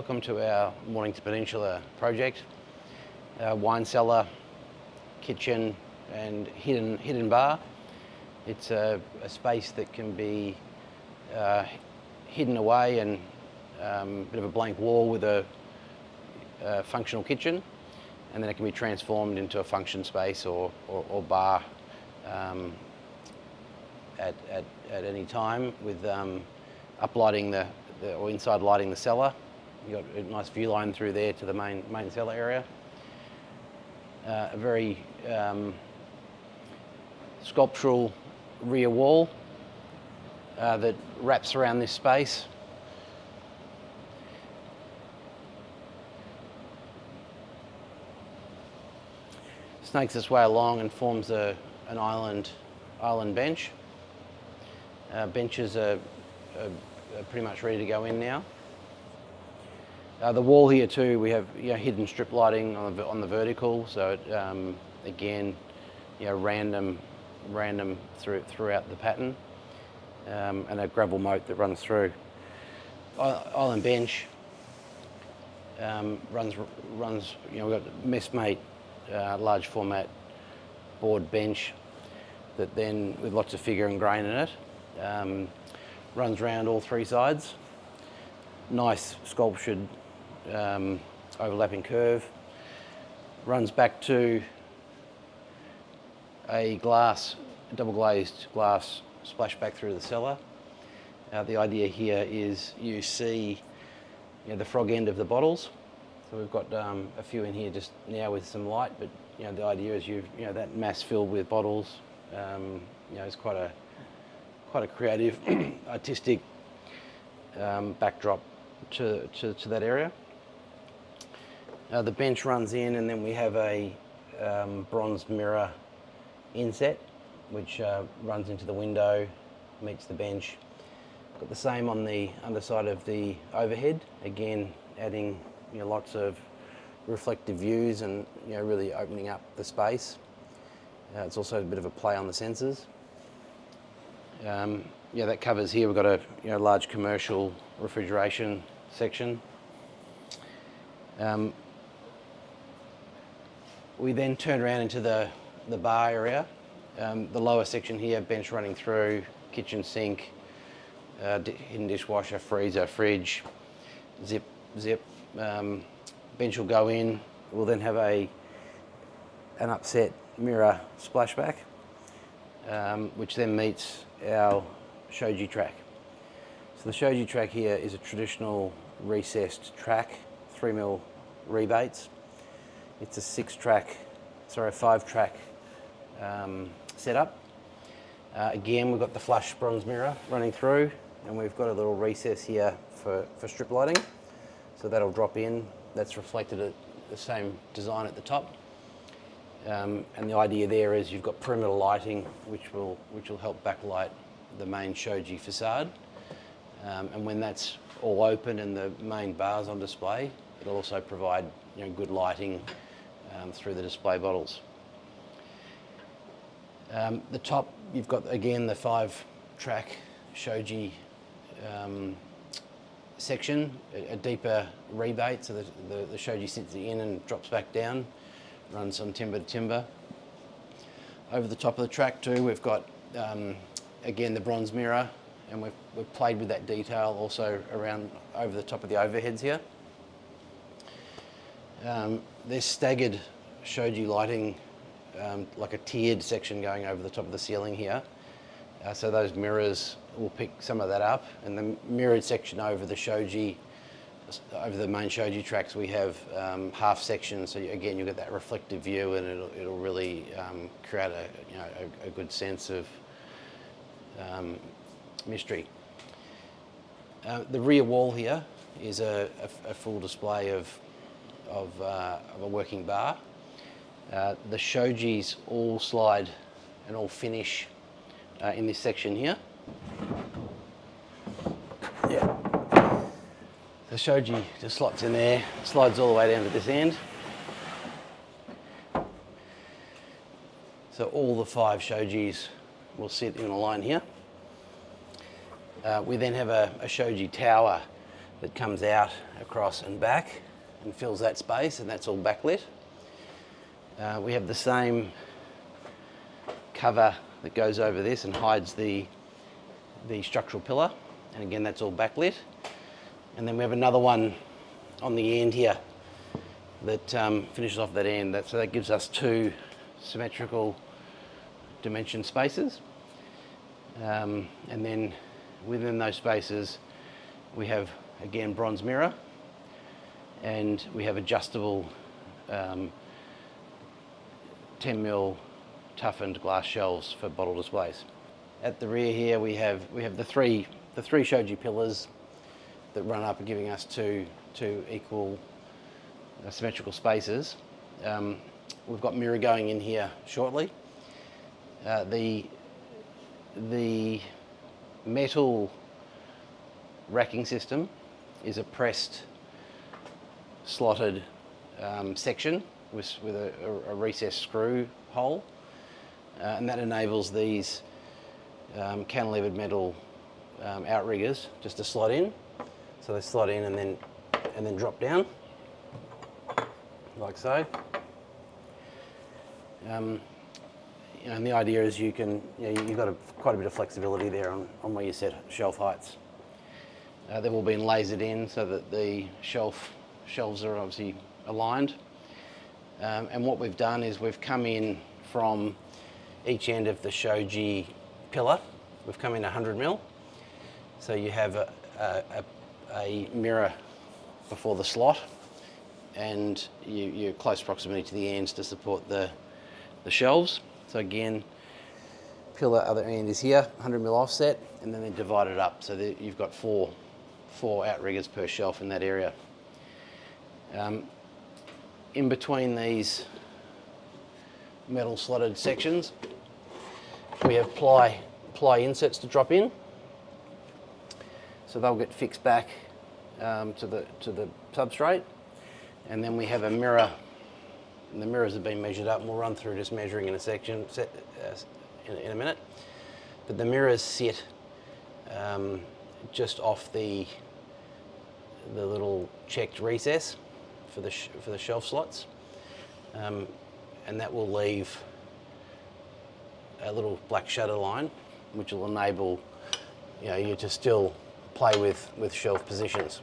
Welcome to our Mornington Peninsula project. Our wine cellar, kitchen and hidden bar. It's a space that can be hidden away and a bit of a blank wall with a functional kitchen, and then it can be transformed into a function space or bar at any time with uplighting or inside lighting the cellar. You've got a nice view line through there to the main cellar area. A very sculptural rear wall that wraps around this space. Snakes its way along and forms an island bench. Benches are pretty much ready to go in now. The wall here too, we have hidden strip lighting on the vertical, so it, again, random throughout the pattern, and a gravel moat that runs through. Island bench runs. We've got messmate large format board bench that then, with lots of figure and grain in it, runs around all three sides. Nice sculptured overlapping curve. Runs back to a double glazed glass splashback through the cellar. The idea here is you see the frog end of the bottles. So we've got a few in here just now with some light, but the idea is that mass filled with bottles is quite a creative, artistic backdrop to that area. The bench runs in, and then we have a bronze mirror inset which runs into the window, meets the bench. Got the same on the underside of the overhead, again adding lots of reflective views and really opening up the space. It's also a bit of a play on the sensors. That covers here. We've got a large commercial refrigeration section. We then turn around into the bar area. The lower section here, bench running through, kitchen sink, hidden dishwasher, freezer, fridge, zip. Bench will go in. We'll then have an upset mirror splashback, which then meets our shoji track. So the shoji track here is a traditional recessed track, 3mm rebates. It's a 5-track setup. Again, we've got the flush bronze mirror running through, and we've got a little recess here for strip lighting. So that'll drop in. That's reflected at the same design at the top. And the idea there is you've got perimeter lighting, which will help backlight the main shoji facade. And when that's all open and the main bar's on display, it'll also provide good lighting through the display bottles. The top, you've got again the 5-track shoji section, a deeper rebate, so the shoji sits in and drops back down, runs from timber to timber. Over the top of the track too, we've got again the bronze mirror, and we've played with that detail also around over the top of the overheads here. There's staggered shoji lighting, like a tiered section going over the top of the ceiling here. So those mirrors will pick some of that up, and the mirrored section over the main shoji tracks, we have half sections. So again, you get that reflective view, and it'll really create a good sense of mystery. The rear wall here is a full display of a working bar. The shojis all slide and all finish in this section here. The shoji just slots in there, slides all the way down to this end. So all the 5 shojis will sit in a line here. We then have a shoji tower that comes out, across and back and fills that space, and that's all backlit. We have the same cover that goes over this and hides the structural pillar, and again that's all backlit. And then we have another one on the end here that finishes off that end. So that gives us two symmetrical dimension spaces. And then within those spaces we have again bronze mirror, and we have adjustable 10mm toughened glass shelves for bottle displays. At the rear here we have the three shoji pillars that run up, giving us two equal symmetrical spaces. We've got mirror going in here shortly. The metal racking system is a pressed slotted section with a recessed screw hole, and that enables these cantilevered metal outriggers just to slot in. So they slot in and then drop down like so. And the idea is you've got quite a bit of flexibility there on where you set shelf heights. They've all been lasered in so that the shelves are obviously aligned. And what we've done is we've come in from each end of the shoji pillar. We've come in 100mm. So you have a mirror before the slot, and you're close proximity to the ends to support the shelves. So again, pillar other end is here, 100mm offset, and then they divide it up so that you've got four outriggers per shelf in that area. In between these metal slotted sections, we have ply insets to drop in. So they'll get fixed back to the substrate, and then we have a mirror, and the mirrors have been measured up, and we'll run through just measuring in a minute. But the mirrors sit just off the little checked recess for the shelf slots, and that will leave a little black shutter line, which will enable you to still play with shelf positions.